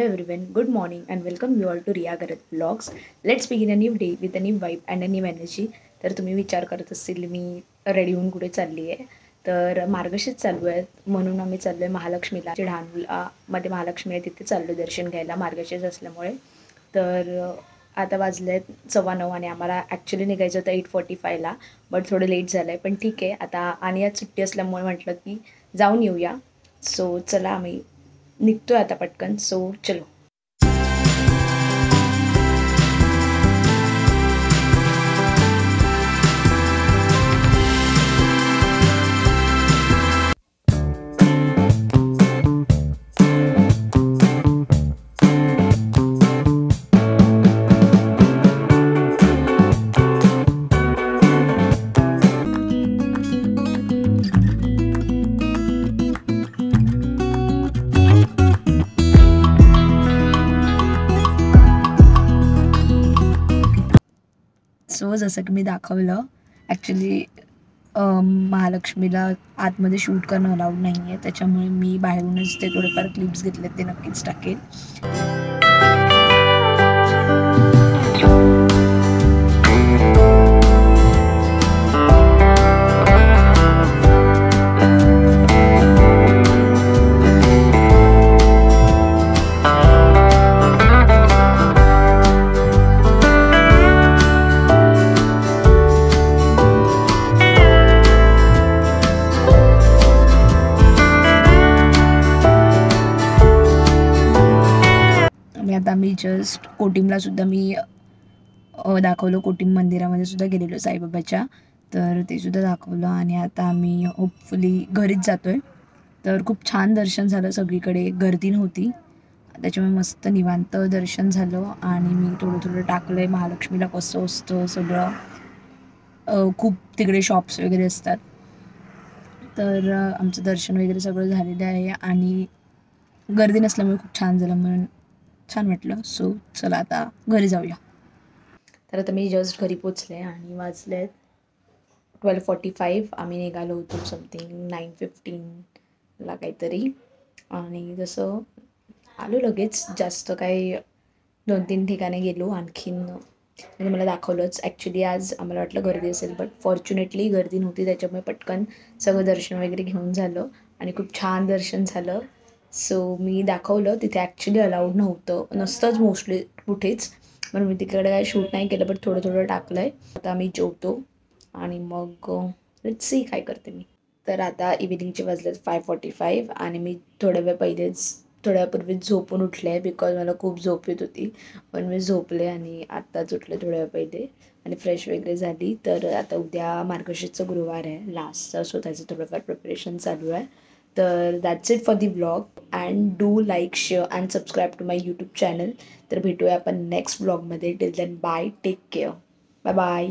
everyone, good morning and welcome you all to Riya Garat Vlogs. Let's begin a new day with a new vibe and a new energy. तर तुम्ही विचार करत असतील मी ready होऊन कुठे चालली आहे. तर मार्गशीर्ष चालू आहे म्हणून आम्ही चाललो आहे महालक्ष्मीला. डहाणूला मध्ये महालक्ष्मी आहे तिथे चाललो दर्शन घ्यायला मार्गशीर्ष असल्यामुळे. तर आता वाजले आहेत 9:15 आणि आम्हाला ॲक्च्युली निघायचं होतं 8:45ला बट थोडं लेट झालं आहे. पण ठीक आहे आता आणि आज सुट्टी असल्यामुळे म्हटलं की जाऊन येऊया. सो चला आम्ही निघतोय आता पटकन. सो चलो. सो जसं की मी दाखवलं ॲक्च्युली महालक्ष्मीला आतमध्ये शूट करणं अलाउड नाही आहे, त्याच्यामुळे मी बाहेरूनच ते थोडेफार क्लिप्स घेतलेत ते नक्कीच टाकेल. आता मी जस्ट कोटिमला सुद्धा मी दाखवलं. कोटिम मंदिरामध्ये सुद्धा गेलेलो साईबाबाच्या, तर ते सुद्धा दाखवलं. आणि आता आम्ही होपफुली घरीच जातो आहे. तर खूप छान दर्शन झालं, सगळीकडे गर्दी नव्हती त्याच्यामुळे मस्त निवांत दर्शन झालं. आणि मी थोडं टाकलं आहे महालक्ष्मीला कसं असतं सगळं. खूप तिकडे शॉप्स वगैरे असतात. तर आमचं दर्शन वगैरे सगळं झालेलं आहे आणि गर्दी नसल्यामुळे खूप छान झालं म्हणून छान वाटलं. सो चला आता घरी जाऊया. तर आता मी जस्ट घरी पोचले आणि वाजले 12:45. आम्ही निघालो होतो समथिंग 9:15ला काहीतरी. आणि जसं आलो लगेच, जास्त काही 2-3 ठिकाणी गेलो आणखीन. म्हणजे मला दाखवलंच. ॲक्च्युली आज आम्हाला वाटलं गर्दी असेल बट फॉर्च्युनेटली गर्दी नव्हती, त्याच्यामुळे पटकन सगळं दर्शन वगैरे घेऊन झालं आणि खूप छान दर्शन झालं. सो मी दाखवलं तिथे ॲक्च्युली अलाउड नसतंच मोस्टली कुठेच, पण मी तिकडे काही शूट नाही केलं बट थोडं टाकलं आहे. आता मी जेवतो आणि मग लेट्स सी काय करते मी. तर आता इव्हिनिंगचे वाजलेत 5:45 आणि मी थोड्या वेळापूर्वीच झोपून उठले आहे बिकॉज मला खूप झोप येत होती. पण मी झोपले आणि आत्ताच उठले थोड्या वेळ पहिले आणि फ्रेश वगैरे झाली. तर आता उद्या मार्गशीर्षचा गुरुवार आहे लास्टचा, सो त्याचं थोडंफार प्रिपरेशन चालू आहे. तर that's it for the vlog and do like, share and subscribe to my YouTube channel. तर भेटूया आपण नेक्स्ट व्लॉगमध्ये. Till then bye, take care, bye bye.